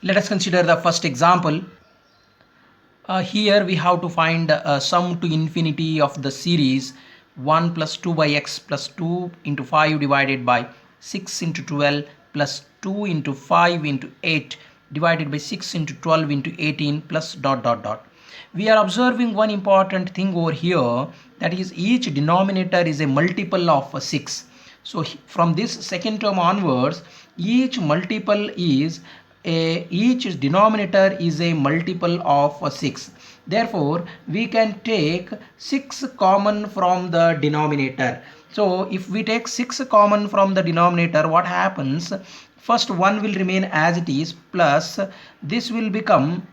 Let us consider the first example. Here we have to find sum to infinity of the series 1 plus 2 by x plus 2 into 5 divided by 6 into 12 plus 2 into 5 into 8 divided by 6 into 12 into 18 plus dot dot dot. We are observing one important thing over here, that is each denominator is a multiple of 6. So from this second term onwards, each denominator is a multiple of 6. Therefore we can take 6 common from the denominator. So if we take 6 common from the denominator, what happens? First 1 will remain as it is, plus this will become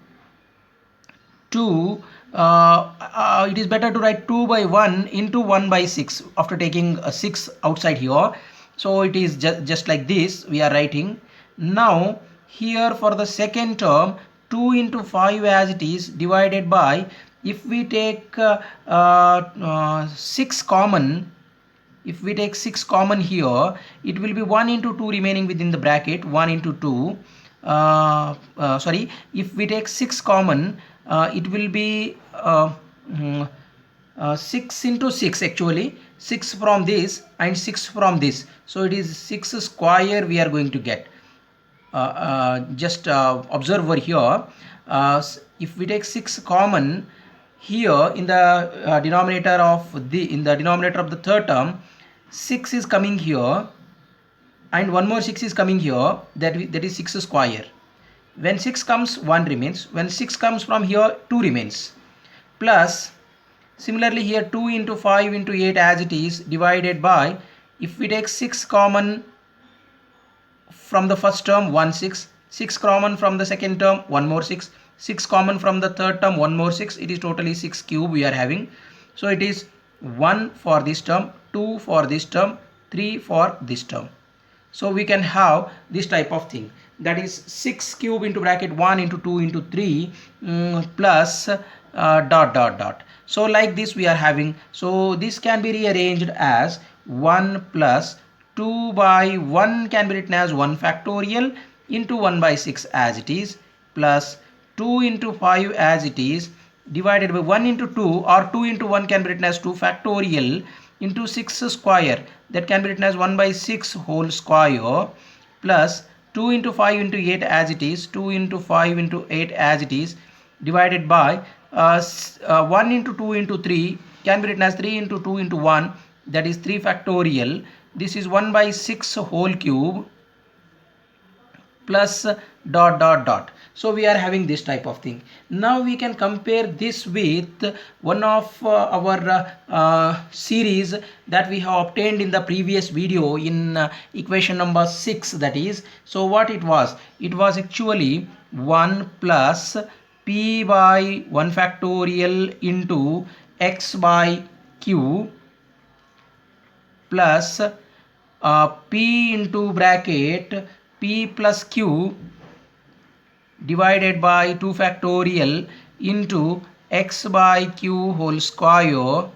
2. It is better to write 2 by 1 into 1 by 6 after taking a 6 outside here. So it is just like this we are writing. Now here for the second term, 2 into 5 as it is divided by, if we take 6 common, if we take 6 common here, it will be 1 into 2 remaining within the bracket, 1 into 2. If we take 6 common, it will be 6 into 6, actually 6 from this and 6 from this, so it is 6 square we are going to get. Just observe over here, if we take 6 common here in the denominator of the third term, 6 is coming here and one more 6 is coming here, that is 6 square. When 6 comes, 1 remains. When 6 comes from here, 2 remains. Plus similarly here 2 into 5 into 8 as it is divided by, if we take 6 common from the first term, 1 6, 6 common from the second term, 1 more 6, 6 common from the third term, 1 more 6, it is totally 6 cube we are having. So it is 1 for this term, 2 for this term, 3 for this term. So we can have this type of thing, that is 6 cube into bracket 1 into 2 into 3 plus dot dot dot. So like this we are having. So this can be rearranged as 1 plus 2 by 1 can be written as 1 factorial into 1 by 6 as it is, plus 2 into 5 as it is divided by 1 into 2, or 2 into 1 can be written as 2 factorial into 6 square, that can be written as 1 by 6 whole square, plus 2 into 5 into 8 as it is, 2 into 5 into 8 as it is divided by 1 into 2 into 3 can be written as 3 into 2 into 1, that is 3 factorial. This is 1 by 6 whole cube plus dot dot dot. So we are having this type of thing. Now we can compare this with one of our series that we have obtained in the previous video in equation number 6, that is. So what it was actually 1 plus p by 1 factorial into x by q plus p into bracket p plus q divided by 2 factorial into x by q whole square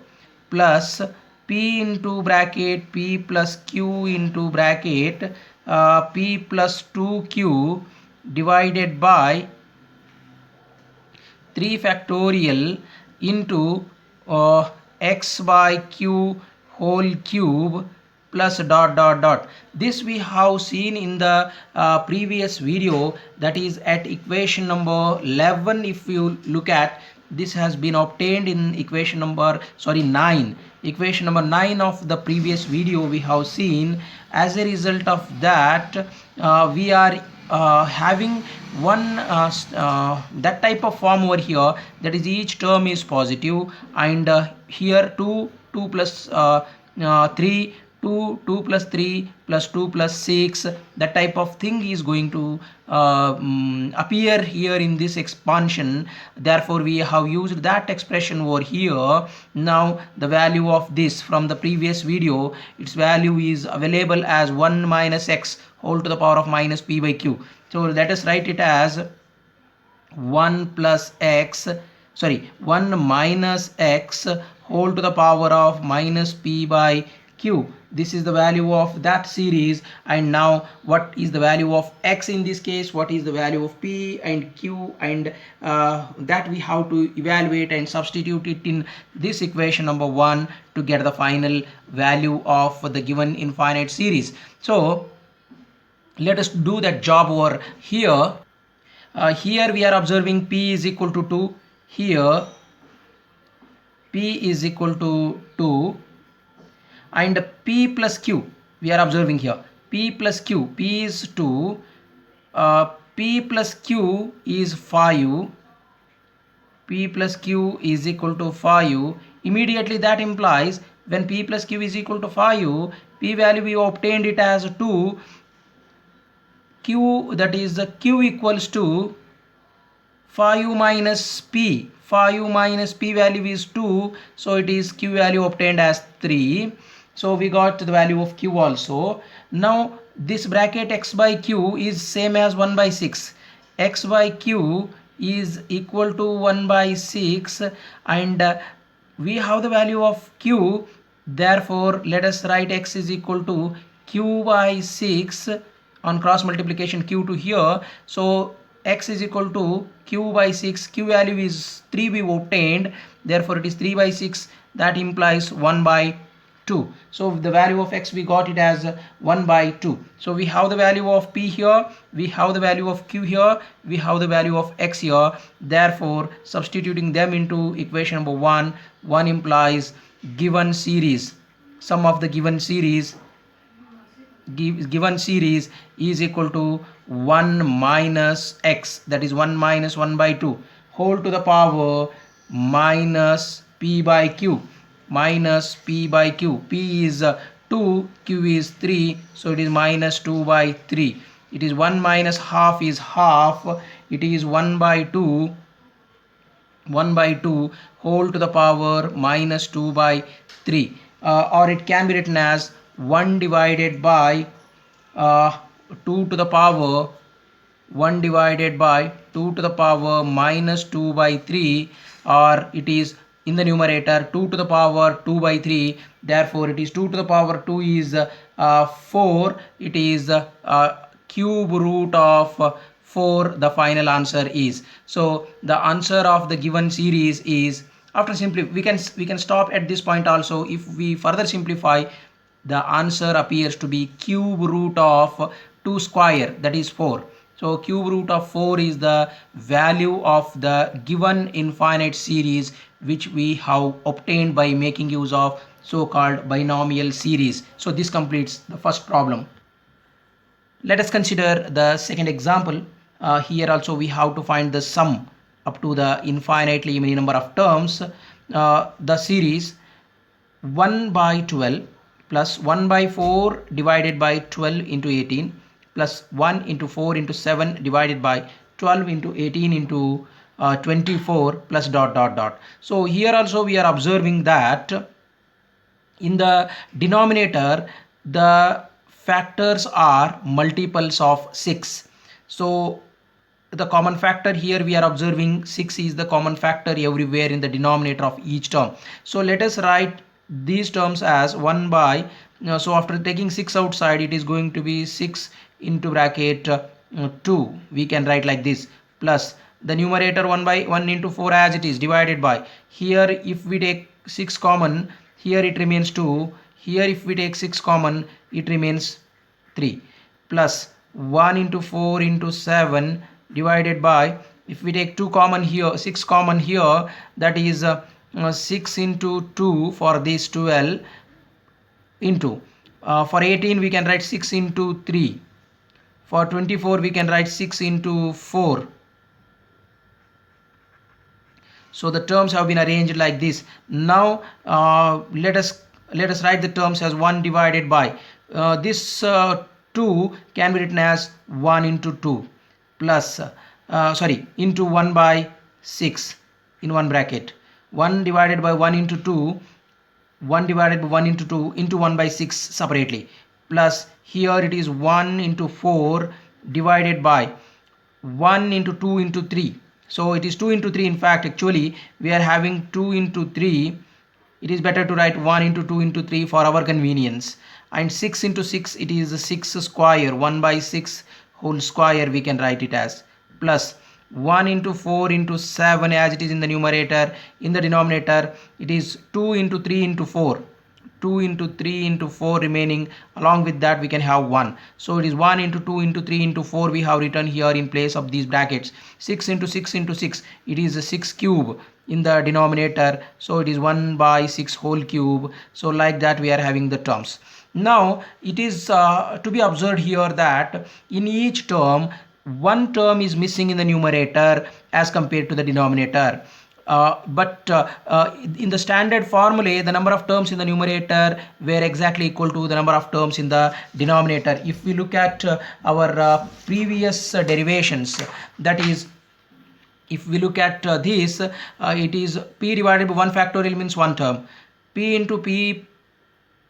plus p into bracket p plus q into bracket p plus 2q divided by 3 factorial into x by q whole cube plus dot dot dot. This we have seen in the previous video, that is at equation number 11. If you look at, this has been obtained in equation number 9. Equation number 9 of the previous video we have seen. As a result of that, we are having one that type of form over here, that is each term is positive, and here 2 plus 3, 2 plus 3 plus 2 plus 6, that type of thing is going to appear here in this expansion. Therefore we have used that expression over here. Now the value of this from the previous video, its value is available as 1 minus x whole to the power of minus p by q. So let us write it as 1 minus x whole to the power of minus p by q. this is the value of that series. And now what is the value of x in this case, what is the value of p and q, and that we have to evaluate and substitute it in this equation number 1 to get the final value of the given infinite series. So let us do that job over here. Here we are observing p is equal to 2, here p is equal to 2, and p plus q we are observing here, p plus q, p is 2, p plus q is 5, p plus q is equal to 5. Immediately that implies when p plus q is equal to 5, p value we obtained it as 2, q, that is q equals to 5 minus p. 5 minus p value is 2, so it is q value obtained as 3. So we got the value of q also. Now this bracket x by q is same as 1 by 6. X by q is equal to 1 by 6, and we have the value of q. Therefore let us write x is equal to q by 6 on cross multiplication, q to here. So x is equal to q by 6, q value is 3 we obtained, therefore it is 3 by 6, that implies 1 by 2. So the value of x we got it as 1 by 2. So we have the value of p here, we have the value of q here, we have the value of x here. Therefore substituting them into equation number 1, 1 implies given series, sum of the given series is equal to 1 minus x, that is 1 minus 1 by 2 whole to the power minus p by q, minus p by q. P is 2, q is 3, so it is minus 2 by 3. It is 1 minus half is half, it is 1 by 2 whole to the power minus 2 by 3, or it can be written as 1 divided by 2 to the power 1 divided by 2 to the power minus 2 by 3, or it is in the numerator 2 to the power 2 by 3. Therefore it is 2 to the power 2 is 4, it is cube root of 4 the final answer is. So the answer of the given series is, after we can stop at this point also. If we further simplify, the answer appears to be cube root of 2 square, that is 4. So cube root of 4 is the value of the given infinite series which we have obtained by making use of so-called binomial series. So this completes the first problem. Let us consider the second example. Here also we have to find the sum up to the infinitely many number of terms. The series 1 by 12 plus 1 by 4 divided by 12 into 18 plus 1 into 4 into 7 divided by 12 into 18 into 24 plus dot dot dot. So here also we are observing that in the denominator the factors are multiples of 6. So the common factor here we are observing 6 is the common factor everywhere in the denominator of each term. So let us write these terms as 1 by, so after taking 6 outside it is going to be 6 into bracket 2, we can write like this, plus the numerator 1 by 1 into 4 as it is, divided by, here if we take 6 common, here it remains 2, here if we take 6 common it remains 3, plus 1 into 4 into 7 divided by, if we take 2 common here, 6 common here, that is 6 into 2 for this 12 into for 18 we can write 6 into 3, for 24 we can write 6 into 4. So the terms have been arranged like this. Now let us write the terms as 1 divided by this 2 can be written as 1 into 2 plus into 1 by 6 in one bracket, 1 divided by 1 into 2, 1 divided by 1 into 2 into 1 by 6 separately, plus here it is 1 into 4 divided by 1 into 2 into 3. So it is 2 into 3. In fact actually we are having 2 into 3. It is better to write 1 into 2 into 3 for our convenience. and 6 into 6, it is 6 square, 1 by 6 whole square we can write it as, plus 1 into 4 into 7 as it is in the numerator. In the denominator it is 2 into 3 into 4, 2 into 3 into 4 remaining, along with that we can have 1, so it is 1 into 2 into 3 into 4 we have written here in place of these brackets. 6 into 6 into 6, it is a 6 cube in the denominator, so it is 1 by 6 whole cube. So like that we are having the terms. Now it is to be observed here that in each term one term is missing in the numerator as compared to the denominator. But in the standard formulae, the number of terms in the numerator were exactly equal to the number of terms in the denominator. If we look at our previous derivations, that is, if we look at this, it is p divided by 1 factorial means 1 term, p into p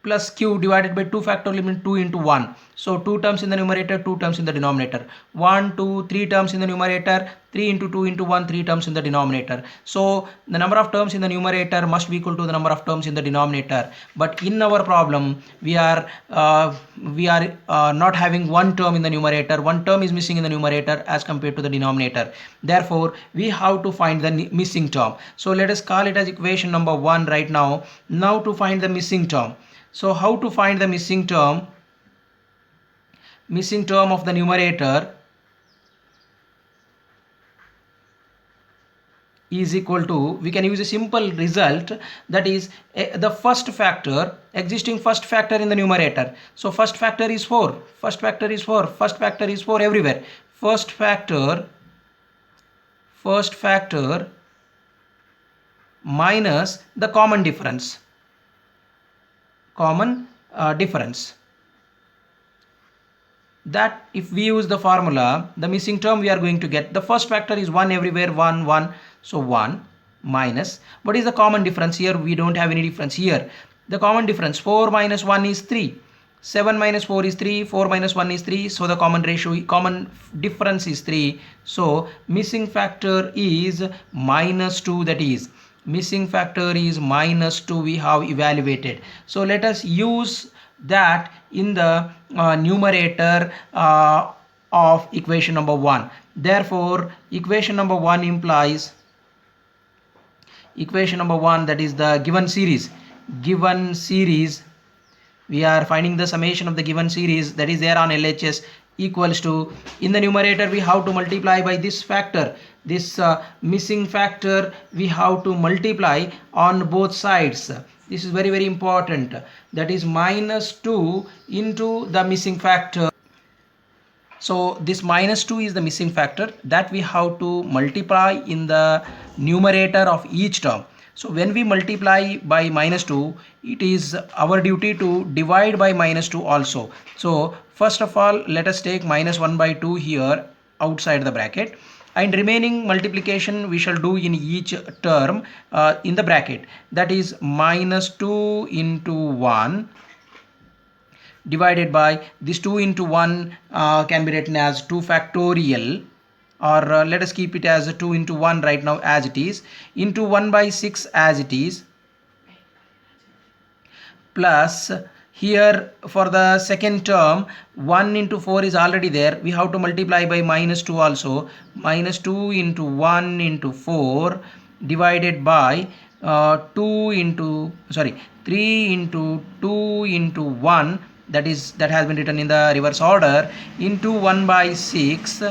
plus q divided by 2 factorial means 2 into 1. So 2 terms in the numerator, 2 terms in the denominator. 1, 2, 3 terms in the numerator, 3 into 2 into 1, 3 terms in the denominator. So the number of terms in the numerator must be equal to the number of terms in the denominator. But in our problem, we are not having one term in the numerator. One term is missing in the numerator as compared to the denominator. Therefore, we have to find the missing term. So let us call it as equation number 1 right now. Now to find the missing term. So how to find the missing term? Missing term of the numerator is equal to, we can use a simple result, that is the first factor, existing first factor in the numerator. So first factor is 4, first factor is 4, first factor is 4 everywhere. First factor minus the common difference. That if we use the formula, the missing term we are going to get, the first factor is 1 everywhere, 1 1, so 1 minus, what is the common difference here? We don't have any difference here. The common difference, 4 minus 1 is 3, 7 minus 4 is 3, 4 minus 1 is 3, so the common difference is 3. So missing factor is minus 2, that is missing factor is minus 2 we have evaluated. So let us use that in the numerator of equation number 1. Therefore equation number 1 implies, equation number 1, that is the given series, we are finding the summation of the given series that is there on LHS, equals to, in the numerator we have to multiply by this factor, this missing factor we have to multiply on both sides. This is very very important, that is minus 2 into the missing factor. So this minus 2 is the missing factor that we have to multiply in the numerator of each term. So when we multiply by minus 2, it is our duty to divide by minus 2 also. So first of all, let us take minus 1 by 2 here outside the bracket, and remaining multiplication we shall do in each term in the bracket, that is minus 2 into 1 divided by this 2 into 1 can be written as 2 factorial, or let us keep it as 2 into 1 right now as it is, into 1 by 6 as it is, plus here for the second term 1 into 4 is already there, we have to multiply by minus 2 also, minus 2 into 1 into 4 divided by 3 into 2 into 1, that has been written in the reverse order, into 1 by 6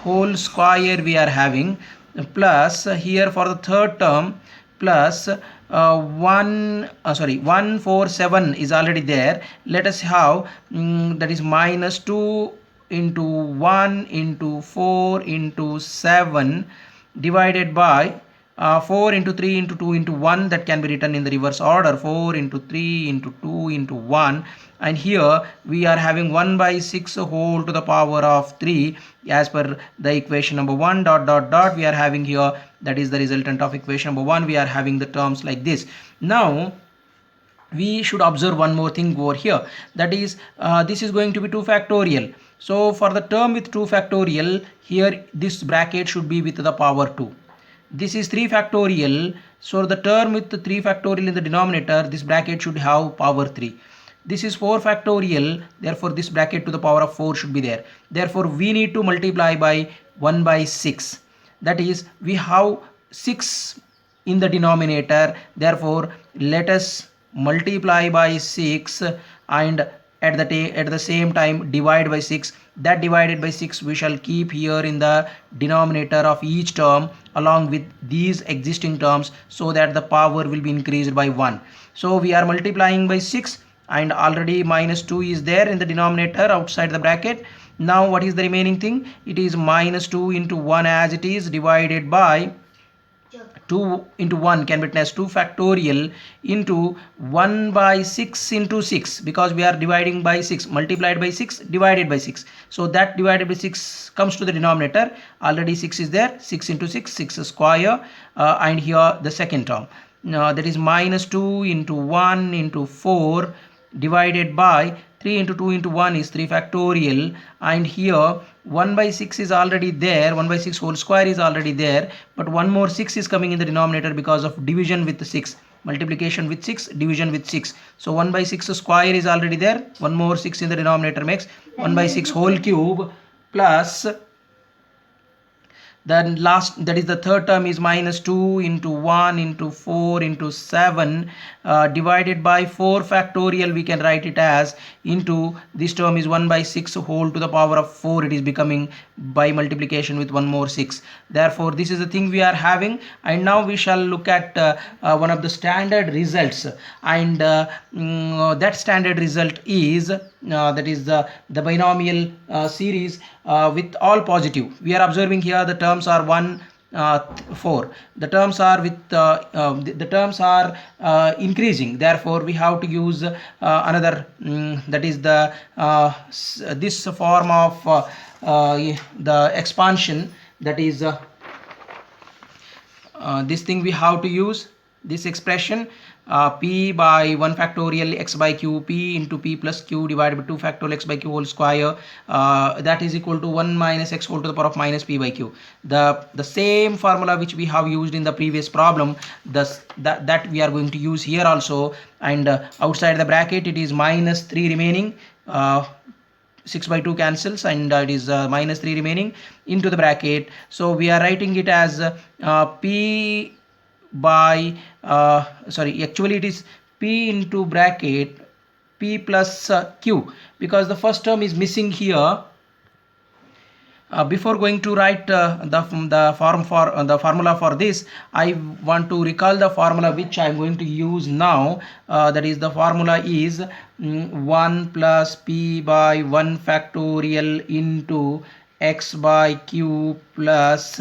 whole square we are having, plus here for the third term plus 147 is already there, let us have that is minus 2 into 1 into 4 into 7 divided by 4 into 3 into 2 into 1, that can be written in the reverse order, 4 into 3 into 2 into 1, and here we are having 1 by 6 whole to the power of 3 as per the equation number 1 ... we are having here, that is the resultant of equation number 1. We are having the terms like this. Now we should observe one more thing over here, that is this is going to be 2 factorial. So for the term with 2 factorial, here this bracket should be with the power 2. This is 3 factorial, so the term with the 3 factorial in the denominator, this bracket should have power 3. This is 4 factorial, therefore this bracket to the power of 4 should be there. Therefore we need to multiply by 1 by 6. That is, we have 6 in the denominator, therefore let us multiply by 6 and at the same time divide by 6. That divided by 6 we shall keep here in the denominator of each term along with these existing terms, so that the power will be increased by 1. So we are multiplying by 6 and already minus 2 is there in the denominator outside the bracket. Now what is the remaining thing? It is minus 2 into 1 as it is, divided by 2 into 1 can be written as 2 factorial into 1 by 6 into 6, because we are dividing by 6, multiplied by 6 divided by 6. So that divided by 6 comes to the denominator. Already 6 is there, 6 into 6, 6 square, and here the second term. That is minus 2 into 1 into 4 divided by 3 into 2 into 1 is 3 factorial, and here 1 by 6 is already there, 1 by 6 whole square is already there, but one more 6 is coming in the denominator because of division with 6, multiplication with 6, division with 6. So 1 by 6 square is already there, one more 6 in the denominator makes 1 by 6 whole cube, plus then last, that is the third term, is minus 2 into 1 into 4 into 7 divided by 4 factorial. We can write it as into this term is 1 by 6 whole to the power of 4. It is becoming by multiplication with one more 6. Therefore this is the thing we are having, and now we shall look at one of the standard results, and that standard result is that is the binomial series with all positive. We are observing here the terms are 1, 4. The terms are with the terms are increasing, therefore we have to use another that is the this form of the expansion, that is this thing we have to use this expression p by 1 factorial x by q, p into p plus q divided by 2 factorial x by q whole square, that is equal to 1 minus x whole to the power of minus p by q. The same formula which we have used in the previous problem, that we are going to use here also, and outside the bracket it is minus 3 remaining, 6 by 2 cancels, and it is minus 3 remaining into the bracket. So we are writing it as p by sorry, actually it is p into bracket p plus q, because the first term is missing here. Before going to write the formula for this, I want to recall the formula which I am going to use now. That is, the formula is 1 plus p by 1 factorial into x by q plus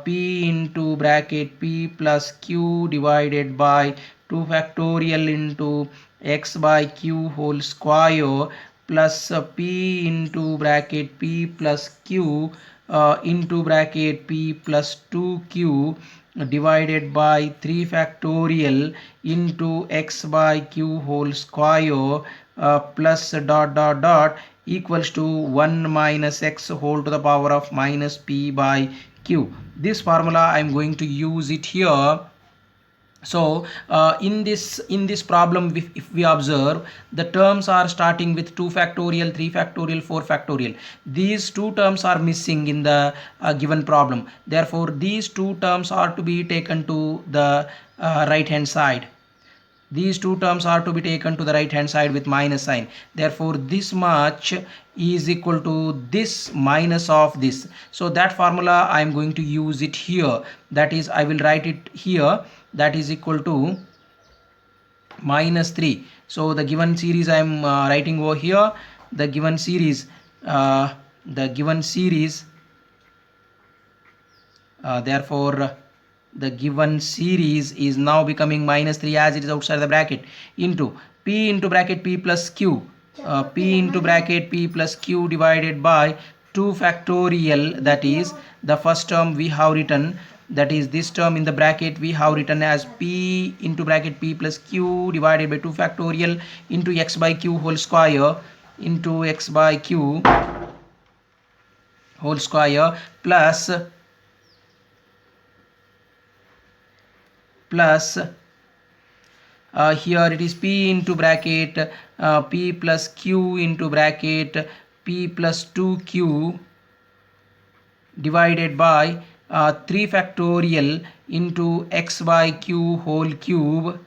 p into bracket p plus q divided by 2 factorial into x by q whole square plus p into bracket p plus q into bracket p plus 2q divided by 3 factorial into x by q whole square plus dot dot dot equals to 1 minus x whole to the power of minus p by q. This formula I am going to use it here. So in this problem, if we observe, the terms are starting with 2 factorial, 3 factorial, 4 factorial. These two terms are missing in the given problem. Therefore these two terms are to be taken to the right hand side. These two terms are to be taken to the right hand side with minus sign. Therefore this much is equal to this minus of this. So that formula I am going to use it here. That is, I will write it here. That is equal to minus 3. So the given series I am writing over here. The given series therefore the given series is now becoming minus 3 as it is outside the bracket into p into bracket p plus q, p into bracket p plus q divided by 2 factorial. That is, the first term we have written, that is this term in the bracket we have written as p into bracket p plus q divided by 2 factorial into x by q whole square into x by q whole square plus Here it is p into bracket p plus q into bracket p plus 2q divided by 3 factorial into x by q whole cube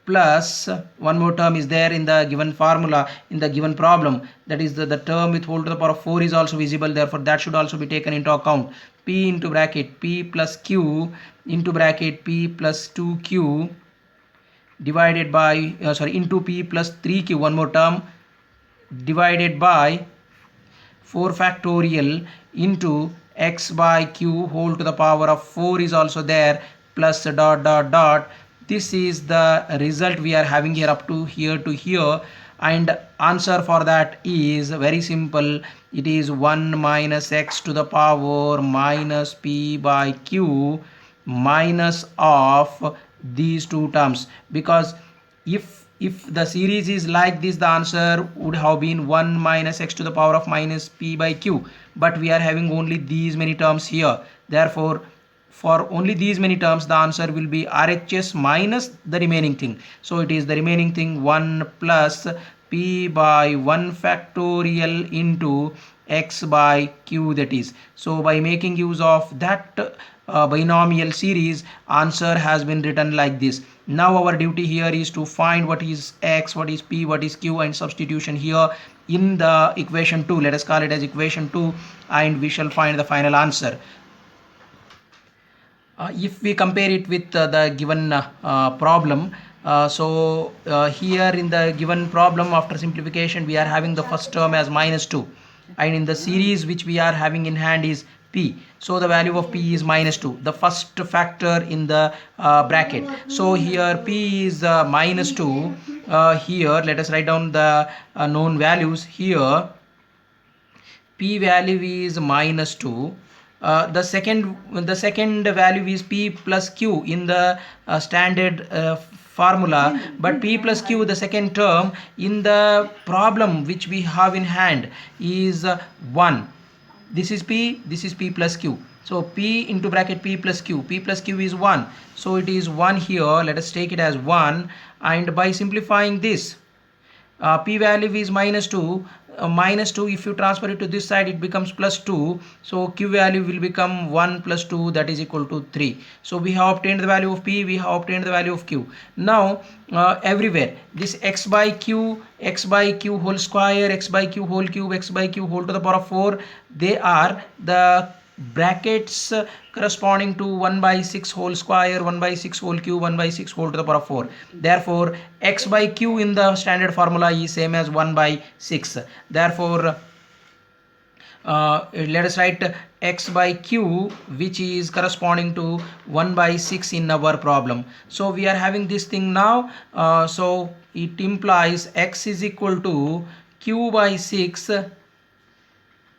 plus one more term is there in the given formula in the given problem, that is the term with whole to the power of 4 is also visible, therefore that should also be taken into account. P into bracket p plus q into bracket p plus 2q divided by into p plus 3q, one more term, divided by 4 factorial into x by q whole to the power of 4 is also there, plus dot dot dot. This is the result we are having here up to here, and answer for that is very simple. It is 1 minus x to the power minus p by q minus of these two terms, because if the series is like this, the answer would have been 1 minus x to the power of minus p by q, but we are having only these many terms here, therefore for only these many terms the answer will be RHS minus the remaining thing. So it is the remaining thing 1 plus p by 1 factorial into x by q, that is. So by making use of that binomial series, answer has been written like this. Now our duty here is to find what is x, what is p, what is q, and substitution here in the equation 2. Let us call it as equation 2, and we shall find the final answer. If we compare it with the given problem, here in the given problem, after simplification we are having the first term as minus 2, and in the series which we are having in hand is p, so the value of p is minus 2, the first factor in the bracket. So here p is minus 2. Here let us write down the known values. Here p value is minus 2. The second value is p plus q in the standard formula, but p plus q, the second term in the problem which we have in hand, is 1. This is p, this is p plus q, so p into bracket p plus q is 1, so it is 1 here. Let us take it as 1, and by simplifying this, p value is minus 2. Minus 2, if you transfer it to this side, it becomes plus 2, so q value will become 1 plus 2, that is equal to 3. So we have obtained the value of p, we have obtained the value of q. Now everywhere this x by q whole square, x by q whole cube, x by q whole to the power of 4, they are the brackets corresponding to 1 by 6 whole square, 1 by 6 whole cube, 1 by 6 whole to the power of 4. Therefore x by q in the standard formula is same as 1 by 6. Therefore let us write x by q, which is corresponding to 1 by 6 in our problem. So we are having this thing now, so it implies x is equal to q by 6.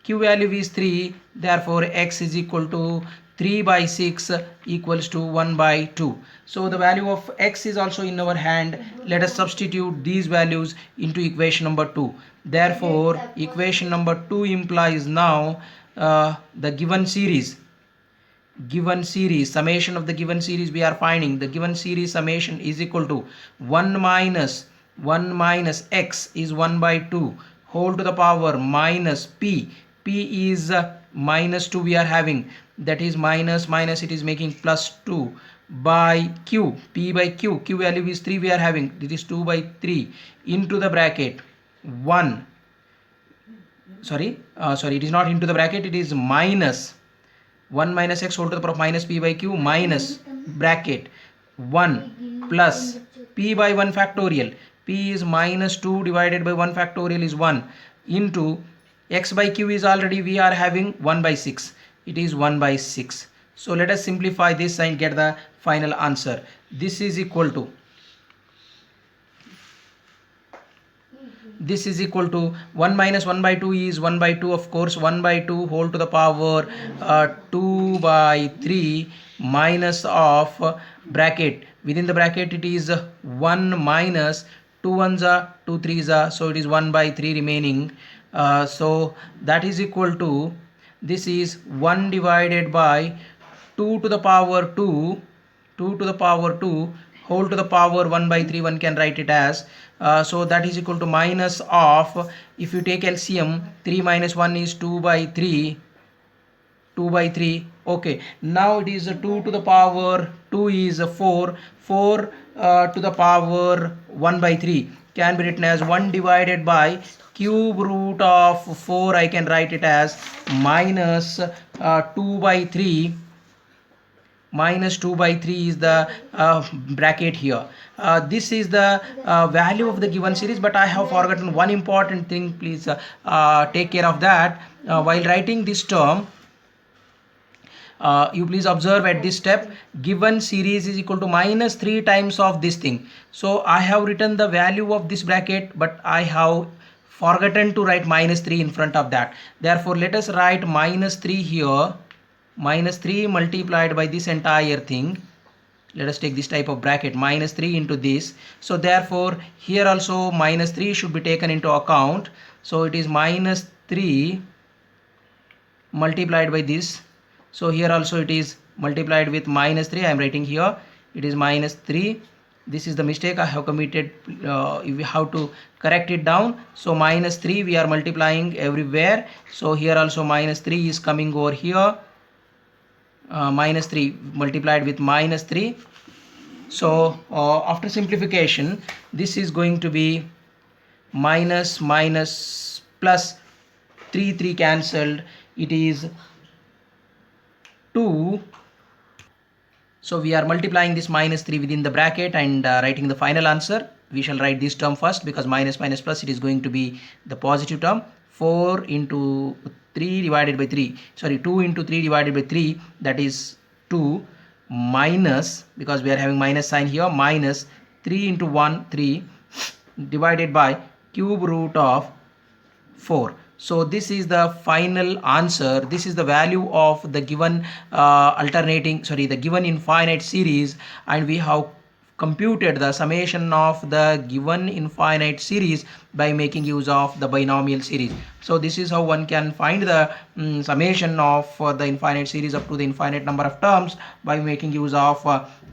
Q value is 3, therefore x is equal to 3 by 6 equals to 1 by 2. So the value of x is also in our hand. Let us substitute these values into equation number 2. Therefore equation number 2 implies now the given series summation of the given series we are finding. The given series summation is equal to 1 minus x is 1 by 2 whole to the power minus p is minus 2 we are having, that is minus it is making plus 2 by q, p by q value is 3 we are having, it is 2 by 3 into the bracket 1, sorry it is not into the bracket, it is minus 1 minus x whole to the power of minus p by q minus bracket 1 plus p by 1 factorial, p is minus 2 divided by 1 factorial is 1 into x by q is already we are having 1 by 6, it is 1 by 6. So let us simplify this and get the final answer. This is equal to 1 minus 1 by 2 is 1 by 2, of course, 1 by 2 whole to the power 2 by 3 minus of bracket, within the bracket it is 1 minus 2 ones are 2 threes are, so it is 1 by 3 remaining. So that is equal to, this is 1 divided by 2 to the power 2 2 to the power 2 whole to the power 1 by 3, one can write it as so that is equal to minus of, if you take LCM, 3 minus 1 is 2 by 3, 2 by 3. Okay, now it is 2 to the power 2 is 4, 4 to the power 1 by 3 can be written as 1 divided by cube root of 4. I can write it as minus 2 by 3, minus 2 by 3 is the bracket here. This is the value of the given series, but I have forgotten one important thing. Please take care of that. While writing this term, you please observe at this step, given series is equal to minus 3 times of this thing. So I have written the value of this bracket, but I have forgotten to write minus 3 in front of that. Therefore let us write minus 3 here, minus 3 multiplied by this entire thing. Let us take this type of bracket, minus 3 into this. So therefore here also minus 3 should be taken into account. So it is minus 3 multiplied by this. So here also it is multiplied with minus 3. I am writing here it is minus 3. This is the mistake I have committed. We have to correct it down. So minus 3 we are multiplying everywhere. So here also minus 3 is coming over here. Minus 3 multiplied with minus 3. So after simplification, this is going to be minus minus plus 3 cancelled. It is 2. So we are multiplying this minus 3 within the bracket and writing the final answer. We shall write this term first, because minus minus plus, it is going to be the positive term. 4 into 3 divided by 3, sorry, 2 into 3 divided by 3, that is 2, minus, because we are having minus sign here, minus 3 into 1, 3, divided by cube root of 4. So this is the final answer. This is the value of the given the given infinite series, and we have computed the summation of the given infinite series by making use of the binomial series. So this is how one can find the summation of the infinite series up to the infinite number of terms by making use of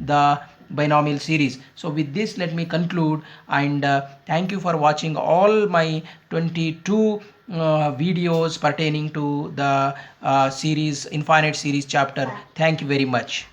the binomial series. So with this, let me conclude, and thank you for watching all my 22 videos pertaining to the series, infinite series chapter. Thank you very much.